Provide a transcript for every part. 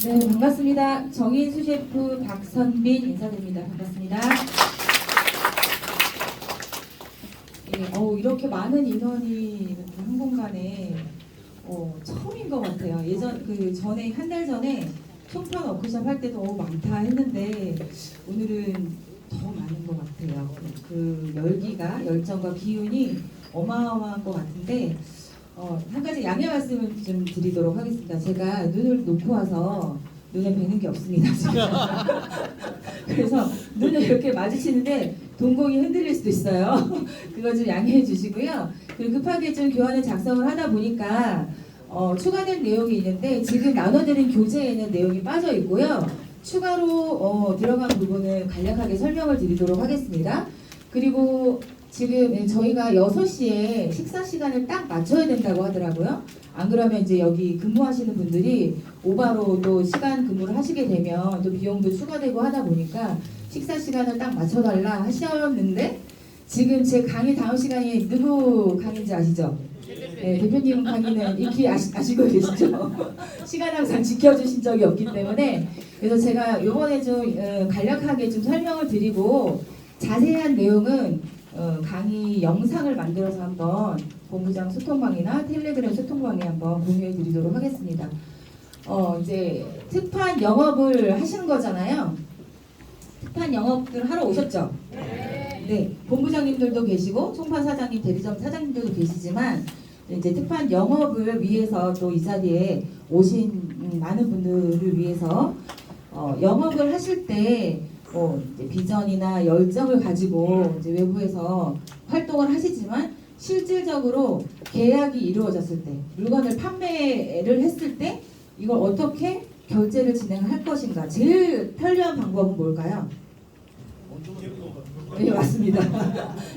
네, 반갑습니다. 정인수 셰프 박선빈 인사드립니다. 반갑습니다. 예, 이렇게 많은 인원이 이렇게 한 공간에 처음인 것 같아요. 전에 한 달 전에 총판 워크숍 할 때도 많다 했는데 오늘은 더 많은 것 같아요. 그 열정과 기운이 어마어마한 것 같은데 한 가지 양해 말씀을 좀 드리도록 하겠습니다. 제가 눈을 놓고 와서 눈에 뵈는 게 없습니다. 그래서 눈을 이렇게 마주치는데 동공이 흔들릴 수도 있어요. 그거 좀 양해해 주시고요. 그리고 급하게 좀 교환을 작성을 하다 보니까 추가된 내용이 있는데 지금 나눠드린 교재에는 내용이 빠져 있고요. 추가로 들어간 부분을 간략하게 설명을 드리도록 하겠습니다. 그리고 지금 저희가 6시에 식사 시간을 딱 맞춰야 된다고 하더라고요. 안 그러면 이제 여기 근무하시는 분들이 오바로 또 시간 근무를 하시게 되면 또 비용도 추가되고 하다 보니까 식사 시간을 딱 맞춰달라 하셨는데 지금 제 강의 다음 시간이 누구 강의인지 아시죠? 네, 대표님 강의는 익히 아시고 계시죠? 시간 항상 지켜주신 적이 없기 때문에 그래서 제가 이번에 좀 간략하게 좀 설명을 드리고 자세한 내용은 강의 영상을 만들어서 한번 본부장 소통방이나 텔레그램 소통방에 한번 공유해 드리도록 하겠습니다. 이제 특판 영업을 하시는 거잖아요. 특판 영업들 하러 오셨죠? 네. 본부장님들도 계시고 총판 사장님, 대리점 사장님들도 계시지만 이제 특판 영업을 위해서 또 이 자리에 오신 많은 분들을 위해서 영업을 하실 때 이제 비전이나 열정을 가지고 이제 외부에서 활동을 하시지만 실질적으로 계약이 이루어졌을 때 물건을 판매를 했을 때 이걸 어떻게 결제를 진행할 것인가 제일 편리한 방법은 뭘까요? 네, 맞습니다.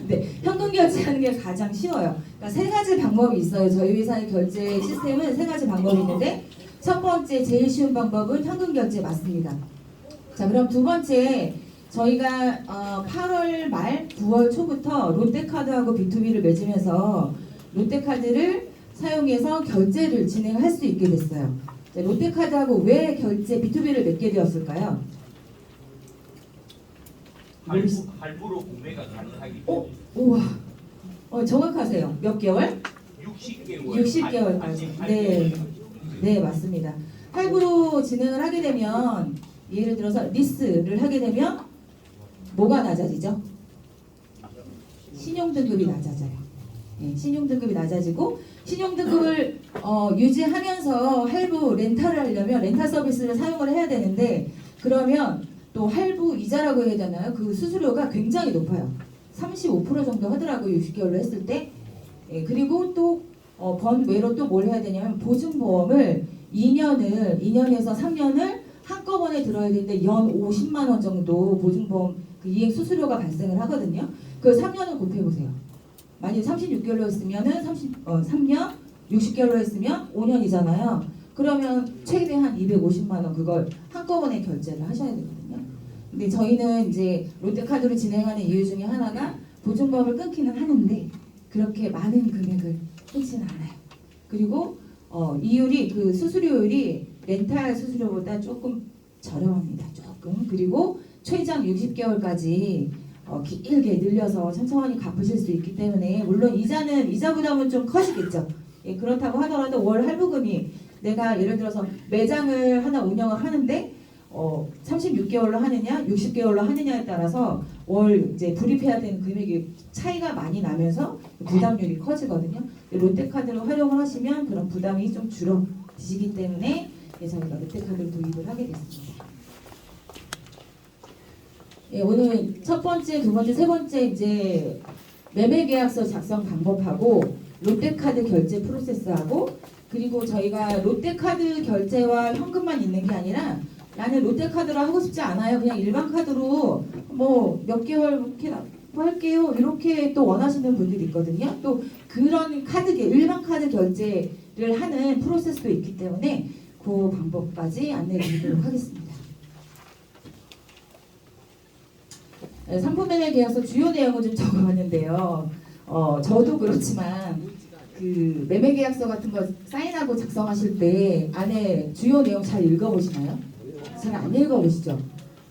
네, 현금 결제하는 게 가장 쉬워요. 그러니까 세 가지 방법이 있어요. 저희 회사의 결제 시스템은 세 가지 방법이 있는데 첫 번째 제일 쉬운 방법은 현금 결제 맞습니다. 자, 그럼 두 번째 저희가 8월 말 9월 초부터 롯데카드하고 B2B를 맺으면서 롯데카드를 사용해서 결제를 진행할 수 있게 됐어요. 자, 롯데카드하고 왜 결제 B2B를 맺게 되었을까요? 할부로 구매가 가능하기 때문에. 우와, 정확하세요. 몇 개월? 60개월. 60개월까지. 네, 네, 맞습니다. 할부로 진행을 하게 되면 예를 들어서 리스를 하게 되면 뭐가 낮아지죠? 신용등급이 낮아져요. 네, 신용등급이 낮아지고 신용등급을 유지하면서 할부 렌탈을 하려면 렌탈 서비스를 사용을 해야 되는데 그러면 또 할부 이자라고 해야 되나요? 그 수수료가 굉장히 높아요. 35% 정도 하더라고요. 60개월로 했을 때. 예, 그리고 또 번외로 또 뭘 해야 되냐면 보증보험을 2년에서 3년을 한꺼번에 들어야 되는데 연 50만 원 정도 보증보험 그 이행 수수료가 발생을 하거든요. 그 3년을 곱해보세요. 만약에 36개월로 했으면은 3년, 60개월로 했으면 5년이잖아요. 그러면 최대한 250만 원 그걸 한꺼번에 결제를 하셔야 되거든요. 근데 저희는 이제 롯데카드로 진행하는 이유 중에 하나가 보증보험을 끊기는 하는데 그렇게 많은 금액을 끊지는 않아요. 그리고 이율이 그 수수료율이 렌탈 수수료보다 조금 저렴합니다. 조금. 그리고 최장 60개월까지 길게 늘려서 천천히 갚으실 수 있기 때문에 물론 이자 부담은 좀 커지겠죠. 예, 그렇다고 하더라도 월 할부금이 내가 예를 들어서 매장을 하나 운영을 하는데 36개월로 하느냐 60개월로 하느냐에 따라서 월 이제 불입해야 되는 금액이 차이가 많이 나면서 부담률이 커지거든요. 롯데카드를 활용을 하시면 그런 부담이 좀 줄어드시기 때문에 저희가 롯데카드를 도입을 하게 됐습니다. 예, 오늘 첫 번째, 두 번째, 세 번째 이제 매매계약서 작성 방법하고 롯데카드 결제 프로세스하고 그리고 저희가 롯데카드 결제와 현금만 있는 게 아니라 나는 롯데카드로 하고 싶지 않아요. 그냥 일반 카드로 뭐 몇 개월 이렇게 할게요. 이렇게 또 원하시는 분들이 있거든요. 또 그런 일반 카드 결제를 하는 프로세스도 있기 때문에 그 방법까지 안내해 드리도록 하겠습니다. 상품 매매 계약서 주요 내용을 좀 적어봤는데요. 저도 그렇지만 그 매매 계약서 같은 거 사인하고 작성하실 때 안에 주요 내용 잘 읽어보시나요? 잘 안 읽어보시죠?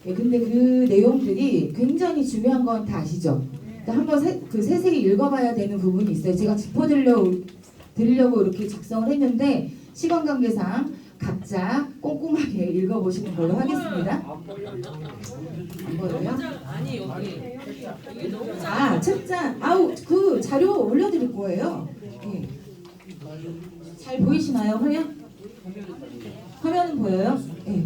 예, 근데 그 내용들이 굉장히 중요한 건 다 아시죠? 그러니까 한번 세세히 읽어봐야 되는 부분이 있어요. 제가 짚어드리려고 이렇게 작성을 했는데 시간 관계상 각자 꼼꼼하게 읽어보시는 걸로 하겠습니다. 안 보여요? 아니 여기 너무 아, 책장. 아우, 그 자료 올려드릴 거예요. 예. 잘 보이시나요, 화면? 화면은 보여요? 예.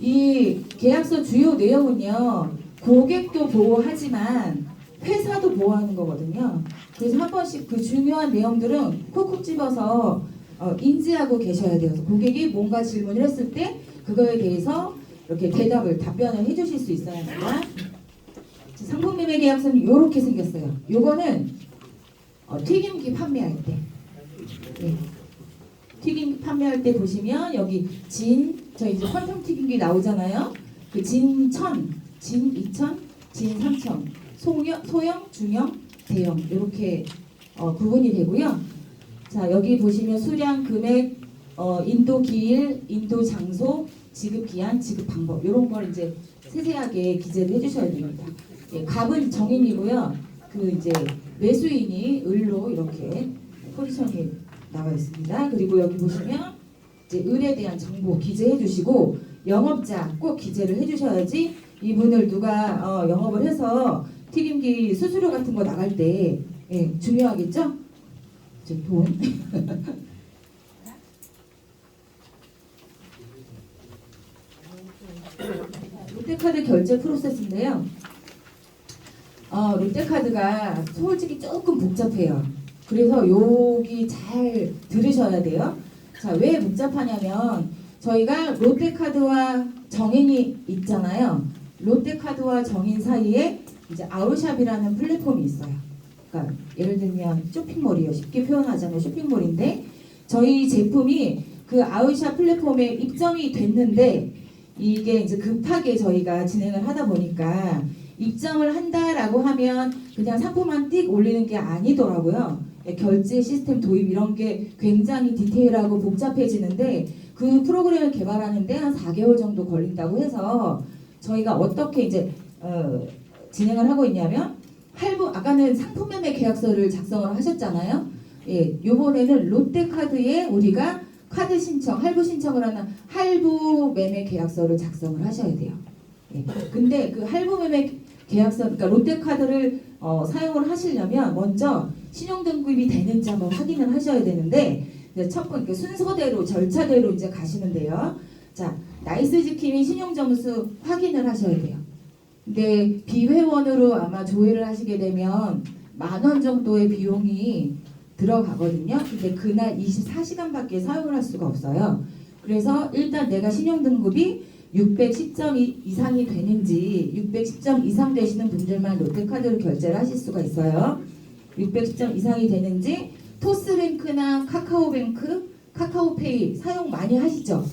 이 계약서 주요 내용은요, 고객도 보호하지만 회사도 보호하는 거거든요. 그래서 한 번씩 그 중요한 내용들은 콕콕 집어서 인지하고 계셔야 돼요. 그래서 고객이 뭔가 질문을 했을 때 그거에 대해서 이렇게 답변을 해주실 수 있어야 합니다. 상품 매매 계약서는 이렇게 생겼어요. 요거는 튀김기 판매할 때, 네. 튀김기 판매할 때 보시면 여기 저희 이제 환풍 튀김기 나오잖아요. 그 진 1000, 진 2000, 진 3000, 소형, 중형, 대형 이렇게 구분이 되고요. 자, 여기 보시면 수량, 금액, 인도 기일, 인도 장소, 지급 기한, 지급 방법 이런 걸 이제 세세하게 기재를 해주셔야 됩니다. 예, 갑은 정인이고요. 그 이제 매수인이 을로 이렇게 포지션이 나와 있습니다. 그리고 여기 보시면 이제 을에 대한 정보 기재해 주시고 영업자 꼭 기재를 해주셔야지 이분을 누가 영업을 해서 튀김기 수수료 같은 거 나갈 때 예, 중요하겠죠? 이제 돈. 롯데카드 결제 프로세스인데요. 롯데카드가 솔직히 조금 복잡해요. 그래서 여기 잘 들으셔야 돼요. 자, 왜 복잡하냐면 저희가 롯데카드와 정인이 있잖아요. 롯데카드와 정인 사이에 이제 아웃샵이라는 플랫폼이 있어요. 그러니까 예를 들면 쇼핑몰이요. 쉽게 표현하자면 쇼핑몰인데 저희 제품이 그 아웃샵 플랫폼에 입점이 됐는데 이게 이제 급하게 저희가 진행을 하다 보니까 입점을 한다라고 하면 그냥 상품만 띡 올리는 게 아니더라고요. 결제 시스템 도입 이런 게 굉장히 디테일하고 복잡해지는데 그 프로그램을 개발하는데 한 4개월 정도 걸린다고 해서 저희가 어떻게 이제 진행을 하고 있냐면 아까는 상품 매매 계약서를 작성을 하셨잖아요. 예, 요번에는 롯데카드에 우리가 카드 신청, 할부 신청을 하는 할부 매매 계약서를 작성을 하셔야 돼요. 예, 근데 그 할부 매매 계약서, 그러니까 롯데카드를 사용을 하시려면 먼저 신용등급이 되는지 한번 확인을 하셔야 되는데 이제 첫 번째 순서대로 절차대로 이제 가시면 돼요. 자, 나이스 지킴이 신용점수 확인을 하셔야 돼요. 근데 비회원으로 아마 조회를 하시게 되면 10,000원 정도의 비용이 들어가거든요. 근데 그날 24시간밖에 사용을 할 수가 없어요. 그래서 일단 내가 신용등급이 610점 이상이 되는지 610점 이상 되시는 분들만 롯데카드로 결제를 하실 수가 있어요. 610점 이상이 되는지 토스뱅크나 카카오뱅크, 카카오페이 사용 많이 하시죠?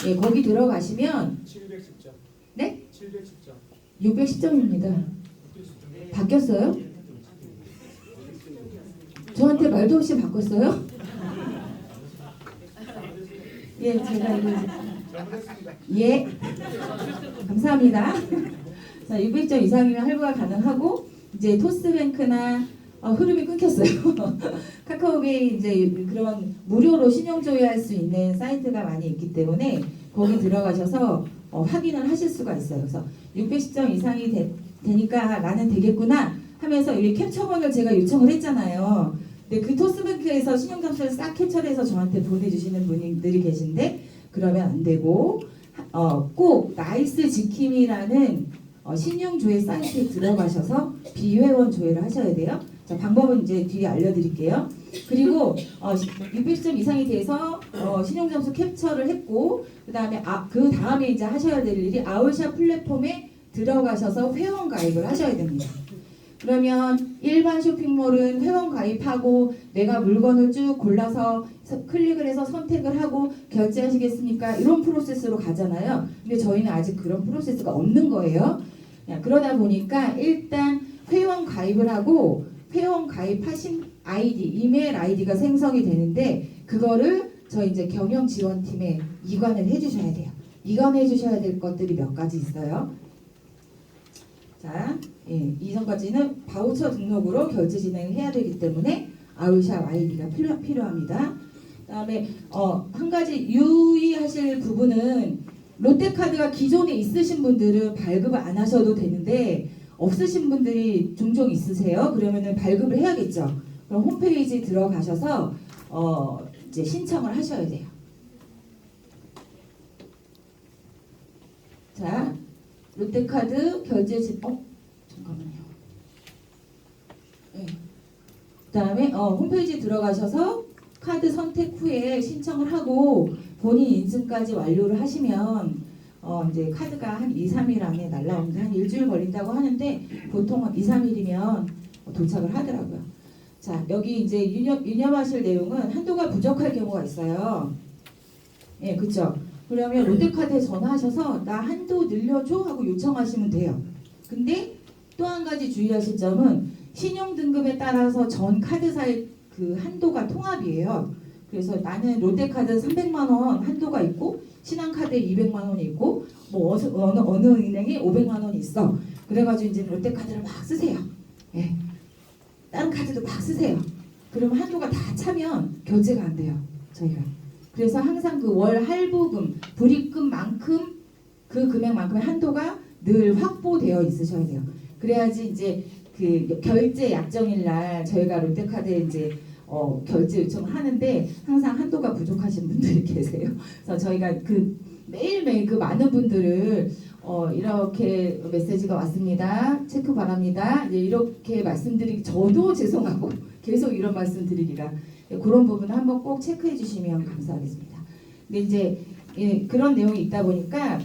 예, 거기 들어가시면 710점. 네? 710점. 610점입니다. 바뀌었어요? 저한테 말도 없이 바꿨어요? 예, 제가 이거 예, 감사합니다. 자, 600점 이상이면 할부가 가능하고 이제 토스뱅크나 흐름이 끊겼어요. 카카오페이 이제 그런 무료로 신용 조회할 수 있는 사이트가 많이 있기 때문에 거기 들어가셔서 확인을 하실 수가 있어요. 그래서 610점 이상이 되니까 나는 되겠구나 하면서 이 캡처본을 제가 요청을 했잖아요. 근데 그 토스뱅크에서 신용점수를 싹 캡처를 해서 저한테 보내주시는 분들이 계신데 그러면 안 되고 꼭 나이스 지킴이라는 신용조회 사이트에 들어가셔서 비회원 조회를 하셔야 돼요. 자, 방법은 이제 뒤에 알려드릴게요. 그리고 600점 이상이 돼서 신용점수 캡처를 했고 그 다음에 이제 하셔야 될 일이 아웃샵 플랫폼에 들어가셔서 회원 가입을 하셔야 됩니다. 그러면 일반 쇼핑몰은 회원 가입하고 내가 물건을 쭉 골라서 클릭을 해서 선택을 하고 결제하시겠습니까? 이런 프로세스로 가잖아요. 근데 저희는 아직 그런 프로세스가 없는 거예요. 그러다 보니까 일단 회원 가입을 하고 회원 가입하신 아이디, 이메일 아이디가 생성이 되는데 그거를 저희 이제 경영 지원팀에 이관을 해주셔야 돼요. 이관해 주셔야 될 것들이 몇 가지 있어요. 자, 이전까지는 바우처 등록으로 결제 진행을 해야 되기 때문에 아울샵 아이디가 필요합니다. 그다음에 한 가지 유의하실 부분은 롯데카드가 기존에 있으신 분들은 발급을 안 하셔도 되는데 없으신 분들이 종종 있으세요. 그러면은 발급을 해야겠죠. 그럼 홈페이지 들어가셔서 이제 신청을 하셔야 돼요. 자, 롯데카드 결제진 잠깐만요. 네. 그다음에 홈페이지 들어가셔서 카드 선택 후에 신청을 하고 본인 인증까지 완료를 하시면 이제 카드가 한 2, 3일 안에 날라오는데 한 일주일 걸린다고 하는데 보통 2, 3일이면 도착을 하더라고요. 자, 여기 이제 유념하실 내용은 한도가 부족할 경우가 있어요. 예, 그렇죠. 그러면 롯데카드에 전화하셔서 나 한도 늘려줘 하고 요청하시면 돼요. 근데 또 한 가지 주의하실 점은 신용 등급에 따라서 전 카드사의 그 한도가 통합이에요. 그래서 나는 롯데카드 300만 원 한도가 있고 신한카드에 200만 원이 있고 뭐 어느 은행에 500만 원이 있어. 그래가지고 이제 롯데카드를 막 쓰세요. 예. 다른 카드도 막 쓰세요. 그러면 한도가 다 차면 결제가 안 돼요. 저희가. 그래서 항상 그 월 할부금, 불입금만큼 그 금액만큼의 한도가 늘 확보되어 있으셔야 돼요. 그래야지 이제 그 결제 약정일 날 저희가 롯데카드에 이제 결제 요청을 하는데 항상 한도가 부족하신 분들이 계세요. 그래서 저희가 그 매일매일 그 많은 분들을 이렇게 메시지가 왔습니다. 체크 바랍니다. 이제 이렇게 말씀드리기 저도 죄송하고 계속 이런 말씀드리기가 그런 부분 한번 꼭 체크해 주시면 감사하겠습니다. 근데 이제 그런 내용이 있다 보니까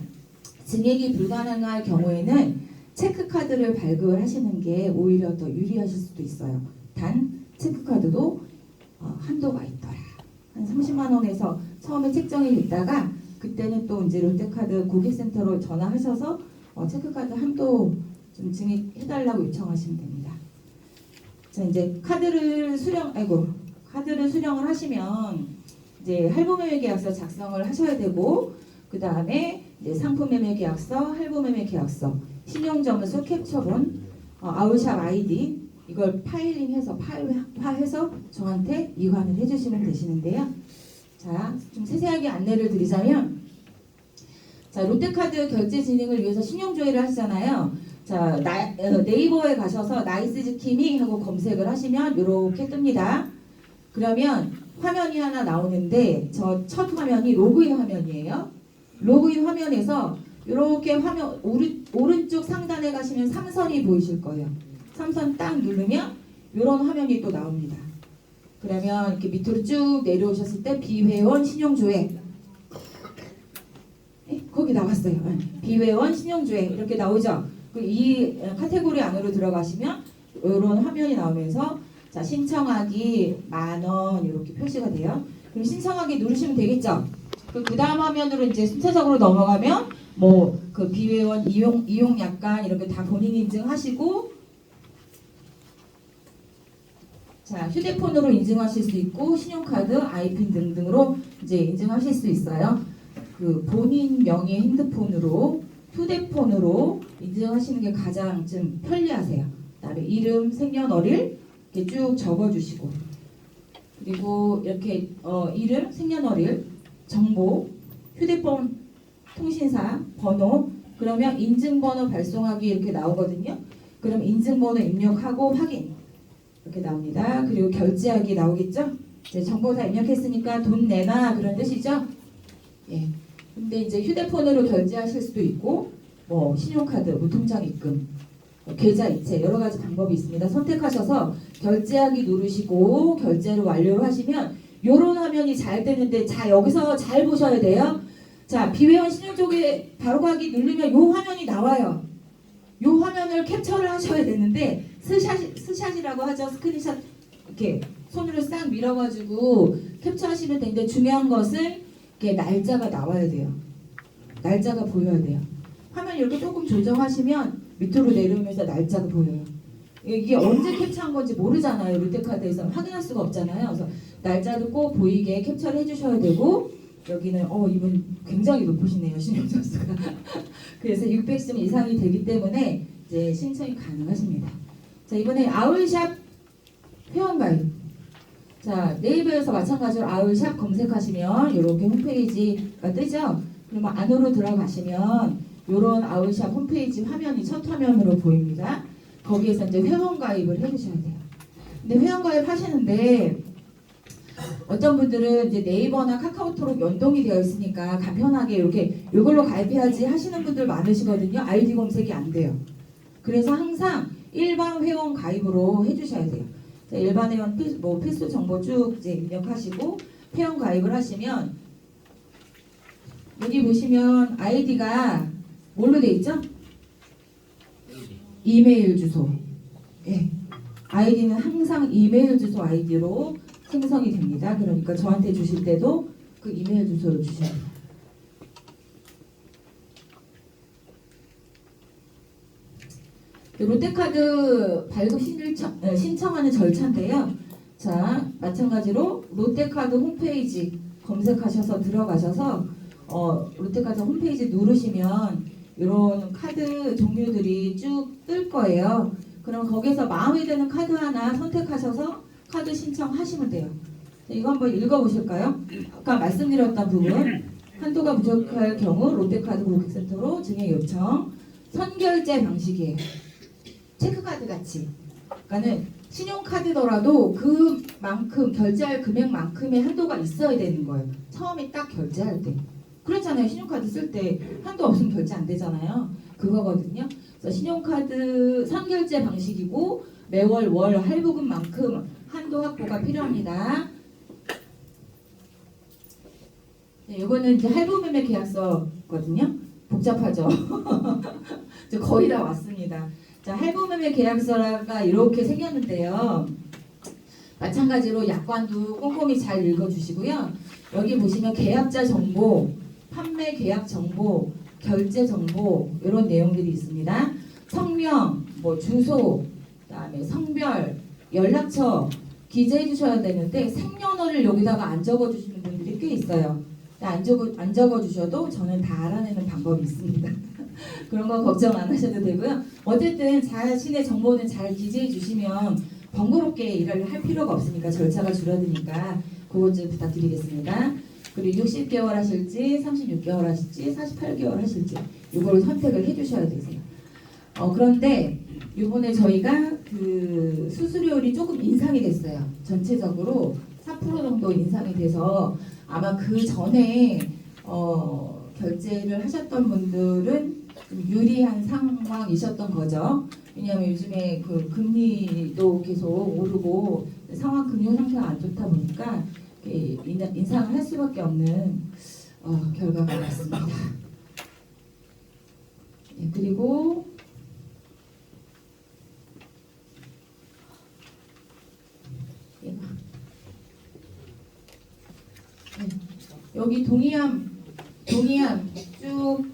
증액이 불가능할 경우에는 체크카드를 발급을 하시는 게 오히려 더 유리하실 수도 있어요. 단 체크카드도 한도가 있더라. 한 30만 원에서 처음에 책정이 됐다가 그때는 또 이제 롯데카드 고객센터로 전화하셔서 체크카드 한도 좀 증액해달라고 요청하시면 됩니다. 자, 이제 카드를 수령을 하시면 이제 할부매매계약서 작성을 하셔야 되고 그 다음에 이제 상품매매계약서, 할부매매계약서, 신용점수 캡처본, 아울샵 아이디 이걸 파일링해서 파일화해서 저한테 이관을 해주시면 되시는데요. 자, 좀 세세하게 안내를 드리자면, 자 롯데카드 결제 진행을 위해서 신용조회를 하시잖아요. 자 네이버에 가셔서 나이스즈키미 하고 검색을 하시면 이렇게 뜹니다. 그러면 화면이 하나 나오는데 저 첫 화면이 로그인 화면이에요. 로그인 화면에서 이렇게 화면 오른쪽 상단에 가시면 삼선이 보이실 거예요. 삼선 딱 누르면 이런 화면이 또 나옵니다. 그러면 이렇게 밑으로 쭉 내려오셨을 때 비회원 신용조회 거기 나왔어요. 비회원 신용조회 이렇게 나오죠. 이 카테고리 안으로 들어가시면 이런 화면이 나오면서 자 신청하기 10,000원 이렇게 표시가 돼요. 그럼 신청하기 누르시면 되겠죠. 그 다음 화면으로 이제 순차적으로 넘어가면 뭐 그 비회원 이용 약관 이렇게 다 본인 인증하시고 자 휴대폰으로 인증하실 수 있고 신용카드, 아이핀 등등으로 이제 인증하실 수 있어요. 그 본인 명의 핸드폰으로 휴대폰으로 인증하시는 게 가장 좀 편리하세요. 그다음에 이름, 생년월일 이렇게 쭉 적어주시고 그리고 이렇게 이름, 생년월일 정보, 휴대폰 통신사 번호 그러면 인증번호 발송하기 이렇게 나오거든요. 그럼 인증번호 입력하고 확인 이렇게 나옵니다. 그리고 결제하기 나오겠죠. 이제 정보 다 입력했으니까 돈 내놔 그런 뜻이죠. 예. 근데 이제 휴대폰으로 결제하실 수도 있고 뭐 신용카드, 무통장 입금, 계좌 이체 여러 가지 방법이 있습니다. 선택하셔서 결제하기 누르시고 결제를 완료를 하시면 요런 화면이 잘 뜨는데 자 여기서 잘 보셔야 돼요. 자 비회원 신용조회 바로 가기 누르면 요 화면이 나와요. 요 화면을 캡처를 하셔야 되는데 스샷이라고 하죠. 스크린샷 이렇게 손으로 싹 밀어가지고 캡처하시면 되는데 중요한 것은 이렇게 날짜가 나와야 돼요. 날짜가 보여야 돼요. 화면 이렇게 조금 조정하시면 밑으로 내려오면서 날짜가 보여요. 이게 언제 캡처한 건지 모르잖아요. 롯데카드에서 확인할 수가 없잖아요. 그래서 날짜도 꼭 보이게 캡처를 해주셔야 되고 여기는 이분 굉장히 높으시네요. 신용 점수가. 그래서 600점 이상이 되기 때문에 이제 신청이 가능하십니다. 자, 이번에 아울샵 회원가입. 자, 네이버에서 마찬가지로 아울샵 검색하시면 이렇게 홈페이지가 뜨죠. 그러면 안으로 들어가시면 이런 아울샵 홈페이지 화면이 첫 화면으로 보입니다. 거기에서 이제 회원가입을 해주셔야 돼요. 근데 회원가입 하시는데 어떤 분들은 이제 네이버나 카카오톡 연동이 되어 있으니까 간편하게 이렇게 이걸로 가입해야지 하시는 분들 많으시거든요. 아이디 검색이 안 돼요. 그래서 항상 일반 회원 가입으로 해주셔야 돼요. 자, 일반 회원 필수 정보 쭉 이제 입력하시고 회원 가입을 하시면 여기 보시면 아이디가 뭘로 돼 있죠? 이메일 주소. 예. 아이디는 항상 이메일 주소 아이디로 생성이 됩니다. 그러니까 저한테 주실 때도 그 이메일 주소를 주셔야 돼요. 롯데카드 발급 신청하는 절차인데요. 자, 마찬가지로 롯데카드 홈페이지 검색하셔서 들어가셔서 롯데카드 홈페이지 누르시면 이런 카드 종류들이 쭉 뜰 거예요. 그럼 거기서 마음에 드는 카드 하나 선택하셔서 카드 신청하시면 돼요. 자, 이거 한번 읽어보실까요? 아까 말씀드렸던 부분 한도가 부족할 경우 롯데카드 고객센터로 증액 요청. 선결제 방식이에요. 체크카드 같이. 그러니까는 신용카드더라도 그만큼 결제할 금액만큼의 한도가 있어야 되는 거예요. 처음에 딱 결제할 때. 그렇잖아요. 신용카드 쓸 때 한도 없으면 결제 안 되잖아요. 그거거든요. 그래서 신용카드 선결제 방식이고 매월 월 할부금만큼 한도 확보가 필요합니다. 네, 이거는 이제 할부매매 계약서거든요. 복잡하죠. 이제 거의 다 왔습니다. 자, 할부매매 계약서가 이렇게 생겼는데요. 마찬가지로 약관도 꼼꼼히 잘 읽어주시고요. 여기 보시면 계약자 정보, 판매 계약 정보, 결제 정보 이런 내용들이 있습니다. 성명, 주소, 그다음에 성별, 연락처 기재해 주셔야 되는데 생년월일 여기다가 안 적어 주시는 분들이 꽤 있어요. 안 적어 주셔도 저는 다 알아내는 방법이 있습니다. 그런 거 걱정 안 하셔도 되고요. 어쨌든 자신의 정보는 잘 기재해 주시면 번거롭게 일을 할 필요가 없으니까 절차가 줄어드니까 그것 좀 부탁드리겠습니다. 그리고 60개월 하실지 36개월 하실지 48개월 하실지 이걸 선택을 해주셔야 되세요. 그런데 이번에 저희가 그 수수료율이 조금 인상이 됐어요. 전체적으로 4% 정도 인상이 돼서 아마 그 전에 결제를 하셨던 분들은 좀 유리한 상황이셨던 거죠. 왜냐하면 요즘에 그 금리도 계속 오르고 상황 금융 상태가 안 좋다 보니까 인상을 할 수밖에 없는 결과가 났습니다. 네, 그리고 네, 여기 동의함 쭉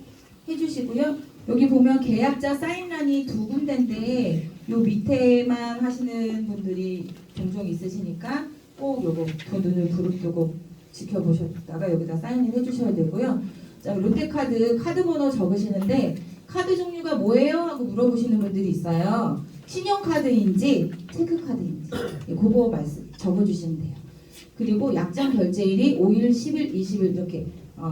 해주시고요. 여기 보면 계약자 사인란이 두 군데인데 요 밑에만 하시는 분들이 종종 있으시니까 꼭 요거 두 눈을 부릅뜨고 지켜보셨다가 여기다 사인을 해주셔야 되고요. 자, 롯데카드 카드 번호 적으시는데 카드 종류가 뭐예요? 하고 물어보시는 분들이 있어요. 신용카드인지 체크카드인지 그거 적어주시면 돼요. 그리고 약정 결제일이 5일, 10일, 20일 이렇게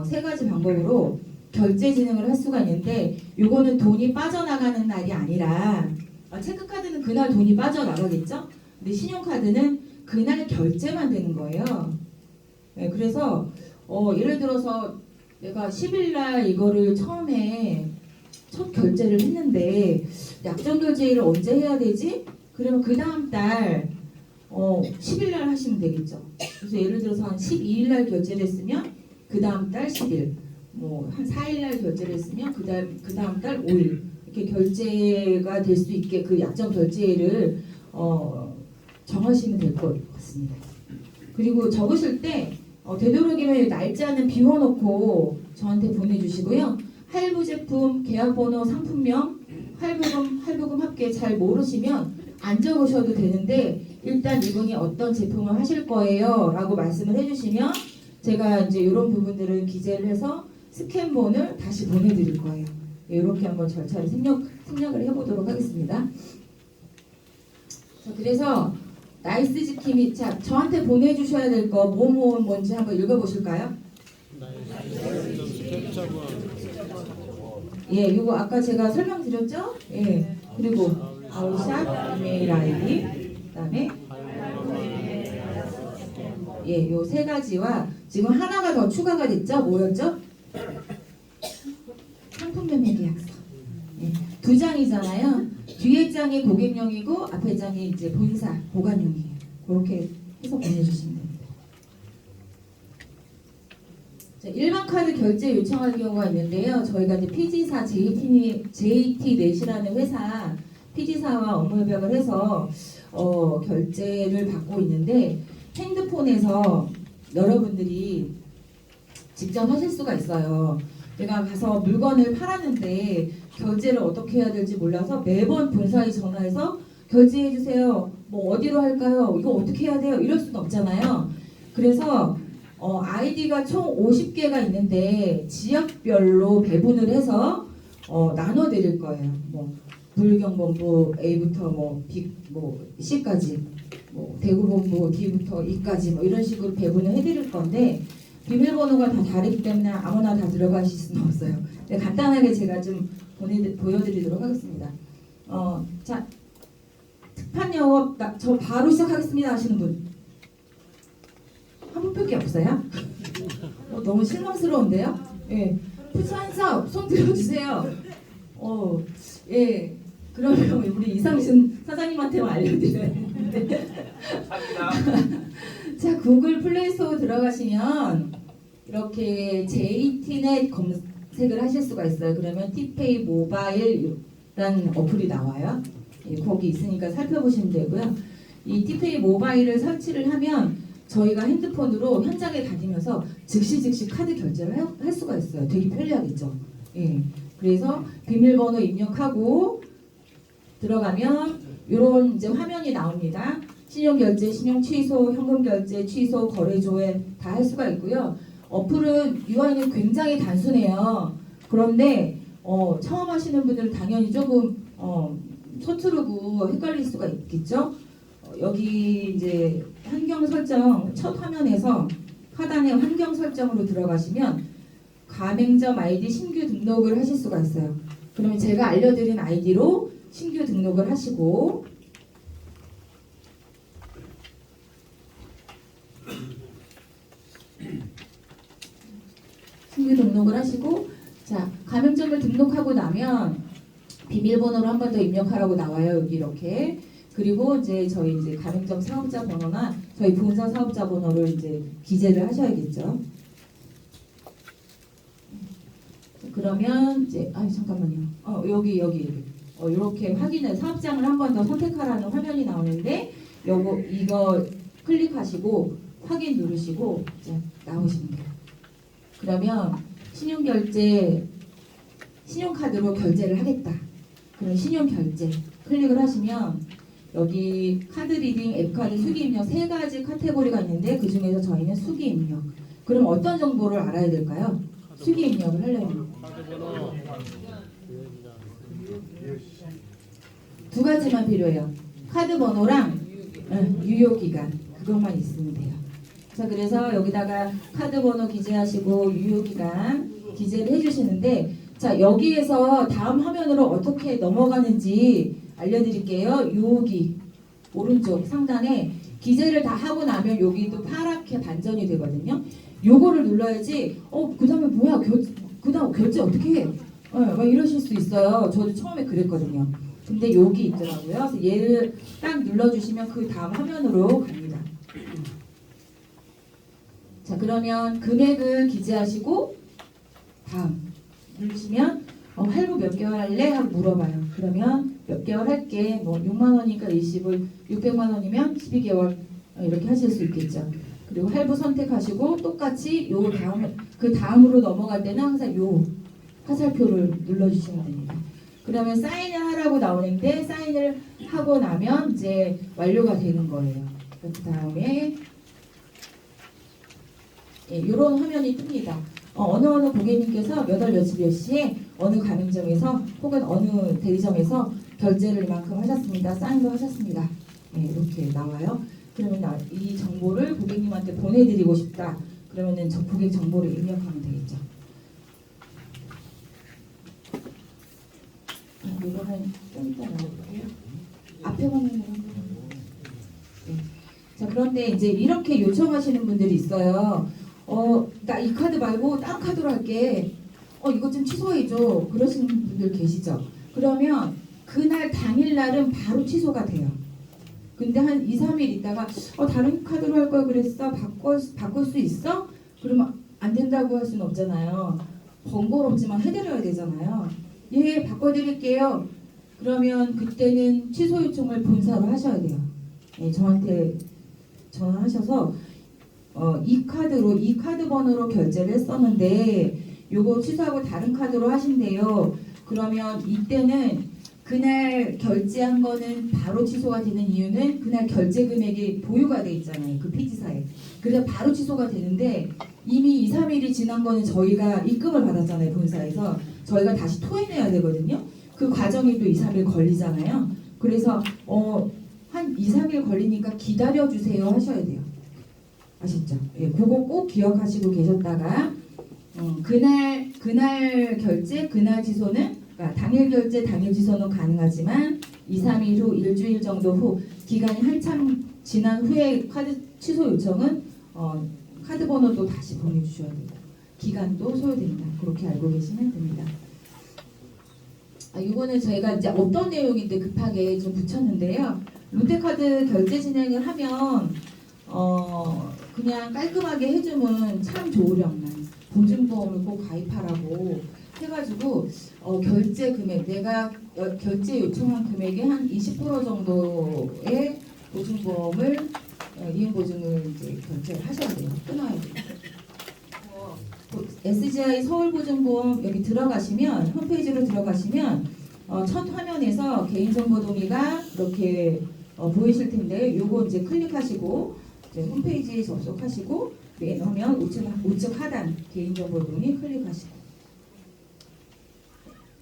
세 가지 방법으로 결제 진행을 할 수가 있는데 요거는 돈이 빠져나가는 날이 아니라 체크카드는 그날 돈이 빠져나가겠죠? 근데 신용카드는 그날 결제만 되는 거예요. 네, 그래서 예를 들어서 내가 10일 날 이거를 처음에 첫 결제를 했는데 약정 결제일을 언제 해야 되지? 그러면 그 다음 달 10일 날 하시면 되겠죠. 그래서 예를 들어서 한 12일 날 결제를 했으면 그 다음 달 10일, 한 4일 날 결제를 했으면 그 다음 달 5일 이렇게 결제가 될 수 있게 그 약정 결제일을 정하시면 될 것 같습니다. 그리고 적으실 때 되도록이면 날짜는 비워놓고 저한테 보내주시고요. 할부 제품, 계약번호, 상품명, 할부금 합계 잘 모르시면 안 적으셔도 되는데 일단 이분이 어떤 제품을 하실 거예요 라고 말씀을 해주시면 제가 이제 이런 부분들을 기재를 해서 스캔본을 다시 보내드릴 거예요. 이렇게 한번 절차를 생략을 해보도록 하겠습니다. 자, 그래서 나이스 지킴이 자 저한테 보내주셔야 될 거 뭔지 한번 읽어보실까요? 예, 이거 아까 제가 설명드렸죠? 예, 그리고 아웃샵 이메일 아이디 그다음에 예, 요 세 가지와 지금 하나가 더 추가가 됐죠? 뭐였죠? 상품 매매 계약서. 예, 두 장이잖아요. 뒤에 장이 고객용이고 앞에 장이 이제 본사 보관용이에요. 그렇게 해서 보내주시면 됩니다. 자, 일반 카드 결제 요청할 경우가 있는데요. 저희가 이제 PG사 JT넷이라는 회사 PG사와 업무 협약을 해서 결제를 받고 있는데 핸드폰에서 여러분들이 직접 하실 수가 있어요. 내가 가서 물건을 팔았는데 결제를 어떻게 해야 될지 몰라서 매번 본사에 전화해서 결제해 주세요. 뭐 어디로 할까요? 이거 어떻게 해야 돼요? 이럴 수는 없잖아요. 그래서 아이디가 총 50개가 있는데 지역별로 배분을 해서 나눠 드릴 거예요. 뭐 불경본부 A부터 C까지 대구본부 D부터 E까지 이런 식으로 배분을 해드릴 건데 비밀번호가 다 다르기 때문에 아무나 다 들어가실 수는 없어요. 네, 간단하게 제가 좀 보여드리도록 하겠습니다. 자, 특판 영업 저 바로 시작하겠습니다 하시는 분 한 분밖에 없어요? 너무 실망스러운데요? 예, 푸치한사 손 들어주세요. 예, 그러면 우리 이상신 사장님한테만 알려드려야 되는데. 자, 구글 플레이스토어 들어가시면 이렇게 JTnet 검색을 하실 수가 있어요. 그러면 티페이 모바일이라는 어플이 나와요. 예, 거기 있으니까 살펴보시면 되고요. 이 티페이 모바일을 설치를 하면 저희가 핸드폰으로 현장에 다니면서 즉시 카드 결제를 할 수가 있어요. 되게 편리하겠죠. 예, 그래서 비밀번호 입력하고 들어가면 이런 이제 화면이 나옵니다. 신용결제, 신용취소, 현금결제, 취소, 거래조회 다 할 수가 있고요. 어플은 UI는 굉장히 단순해요. 그런데 처음 하시는 분들은 당연히 조금 서투르고 헷갈릴 수가 있겠죠. 여기 이제 환경 설정 첫 화면에서 하단에 환경 설정으로 들어가시면 가맹점 아이디 신규 등록을 하실 수가 있어요. 그러면 제가 알려드린 아이디로 신규 등록을 하시고 자, 가맹점을 등록하고 나면 비밀번호로 한 번 더 입력하라고 나와요. 여기 이렇게. 그리고 이제 저희 이제 가맹점 사업자 번호나 저희 본사 사업자 번호를 이제 기재를 하셔야겠죠. 그러면 이제 잠깐만요. 여기 이렇게 확인을 사업장을 한 번 더 선택하라는 화면이 나오는데 이거 클릭하시고 확인 누르시고 이제 나오시면 돼요. 그러면 신용카드로 결제를 하겠다. 그럼 신용결제 클릭을 하시면 여기 카드 리딩, 앱카드, 수기 입력 세 가지 카테고리가 있는데 그 중에서 저희는 수기 입력. 그럼 어떤 정보를 알아야 될까요? 수기 입력을 하려면 두 가지만 필요해요. 카드 번호랑 유효기간 그것만 있으면 돼요. 자, 그래서 여기다가 카드 번호 기재하시고 유효기간 기재를 해주시는데 자, 여기에서 다음 화면으로 어떻게 넘어가는지 알려드릴게요. 여기 오른쪽 상단에 기재를 다 하고 나면 여기도 파랗게 반전이 되거든요. 요거를 눌러야지 그 다음에 뭐야 그 다음 결제 어떻게 해? 막 이러실 수 있어요. 저도 처음에 그랬거든요. 근데 여기 있더라고요. 그래서 얘를 딱 눌러주시면 그 다음 화면으로 갑니다. 자, 그러면 금액을 기재하시고 다음 누르시면 할부 몇 개월 할래? 하고 물어봐요. 그러면 몇 개월 할게. 6만 원이니까 일시불, 600만 원이면 12개월 이렇게 하실 수 있겠죠. 그리고 할부 선택하시고 똑같이 그 다음으로 넘어갈 때는 항상 요 화살표를 눌러주시면 됩니다. 그러면 사인을 하라고 나오는데 사인을 하고 나면 이제 완료가 되는 거예요. 그 다음에 이런 화면이 뜹니다. 어느 고객님께서 몇 월 며칠 몇 시에 어느 가맹점에서 혹은 어느 대리점에서 결제를 이만큼 하셨습니다. 사인도 하셨습니다. 이렇게 나와요. 그러면 이 정보를 고객님한테 보내드리고 싶다. 그러면은 저 고객 정보를 입력하면 되겠죠. 이거는 좀 이따 나올게요. 앞에 화면으로. 네. 자, 그런데 이제 이렇게 요청하시는 분들이 있어요. 나 이 카드 말고 다른 카드로 할게. 이거 좀 취소해줘. 그러시는 분들 계시죠? 그러면 그날 당일날은 바로 취소가 돼요. 근데 한 2, 3일 있다가 다른 카드로 할 걸 그랬어? 바꿀 수 있어? 그러면 안 된다고 할 수는 없잖아요. 번거롭지만 해드려야 되잖아요. 예, 바꿔드릴게요. 그러면 그때는 취소 요청을 본사로 하셔야 돼요. 저한테 전화하셔서 이 카드 번호로 결제를 했었는데 요거 취소하고 다른 카드로 하신대요. 그러면 이때는 그날 결제한 거는 바로 취소가 되는 이유는 그날 결제 금액이 보유가 돼 있잖아요. 그 피지사에. 그래서 바로 취소가 되는데 이미 2, 3일이 지난 거는 저희가 입금을 받았잖아요. 본사에서. 저희가 다시 토해내야 되거든요. 그 과정이 또 2, 3일 걸리잖아요. 그래서 한 2, 3일 걸리니까 기다려주세요 하셔야 돼요. 아시죠? 그거 꼭 기억하시고 계셨다가 그날 결제, 그날 취소는 그러니까 당일 결제, 당일 취소는 가능하지만 2, 3일 후, 일주일 정도 후 기간이 한참 지난 후에 카드 취소 요청은 카드 번호도 다시 보내주셔야 돼요. 기간도 소요됩니다. 그렇게 알고 계시면 됩니다. 이거는 저희가 이제 어떤 내용인데 급하게 좀 붙였는데요. 롯데카드 결제 진행을 하면 그냥 깔끔하게 해주면 참 좋으련만 보증보험을 꼭 가입하라고 해가지고 결제 금액 내가 결제 요청한 금액의 한 20% 정도의 보증보험을 이용보증을 이제 결제를 하셔야 돼요. 끊어야 돼요. SGI 서울보증보험 여기 들어가시면 홈페이지로 들어가시면 첫 화면에서 개인정보 동의가 이렇게 보이실 텐데 요거 이제 클릭하시고 이제 홈페이지에 접속하시고 맨 화면 우측 하단 개인정보 동의 클릭하시고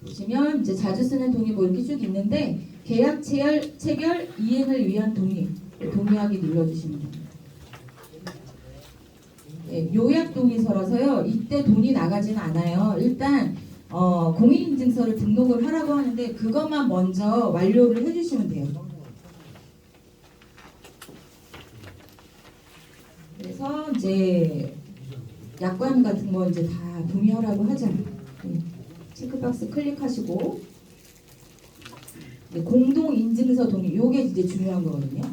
보시면 이제 자주 쓰는 동의 뭐 이렇게 쭉 있는데 계약 체결 이행을 위한 동의하기 눌러주시면 됩니다. 요약 동의서라서요. 이때 돈이 나가지는 않아요. 일단 공인인증서를 등록을 하라고 하는데 그것만 먼저 완료를 해주시면 돼요. 그래서 이제 약관 같은 거 이제 다 동의하라고 하잖아요. 체크박스 클릭하시고 공동인증서 동의 요게 이제 중요한 거거든요.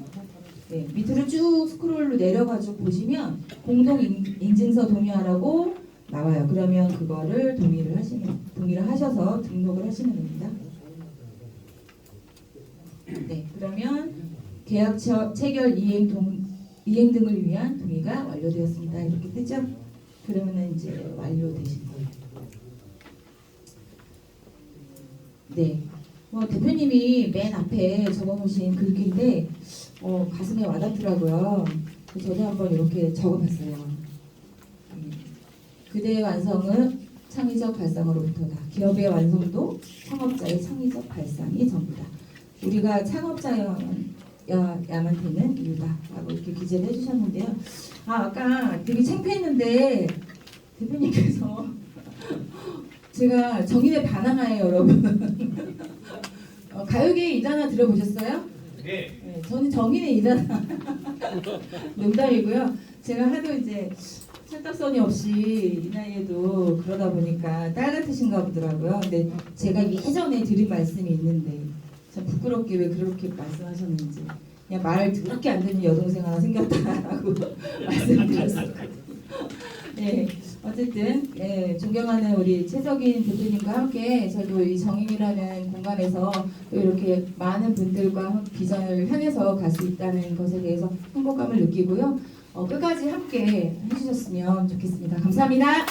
밑으로 쭉 스크롤로 내려가지고 보시면 공동인증서 동의하라고 나와요. 그러면 그거를 동의를 하셔서 등록을 하시면 됩니다. 그러면 계약 체결 이행 등을 위한 동의가 완료되었습니다. 이렇게 뜨죠? 그러면 이제 완료되신 거예요. 대표님이 맨 앞에 적어놓으신 글귀인데 가슴에 와닿더라고요. 저도 한번 이렇게 적어봤어요. 그대의 완성은 창의적 발상으로부터다. 기업의 완성도 창업자의 창의적 발상이 전부다. 우리가 창업자야만 되는 이유다. 라고 이렇게 기재를 해주셨는데요. 아까 되게 창피했는데 대표님께서 제가 정인의 반항아예요, 여러분. 가요계의 이단아 들어보셨어요? 네. 저는 정인의 이단아. 농담이고요. 제가 하도 이제 철딱서니 없이 이 나이에도 그러다 보니까 딸 같으신가 보더라고요. 근데 제가 예전에 드린 말씀이 있는데 참 부끄럽게 왜 그렇게 말씀하셨는지 그냥 말 더럽게 안 듣는 여동생 하나 생겼다라고 말씀드렸었거든요. 어쨌든 존경하는 우리 최석인 대표님과 함께 저도 이 정인이라는 공간에서 이렇게 많은 분들과 비전을 향해서 갈 수 있다는 것에 대해서 행복감을 느끼고요. 끝까지 함께 해주셨으면 좋겠습니다. 감사합니다.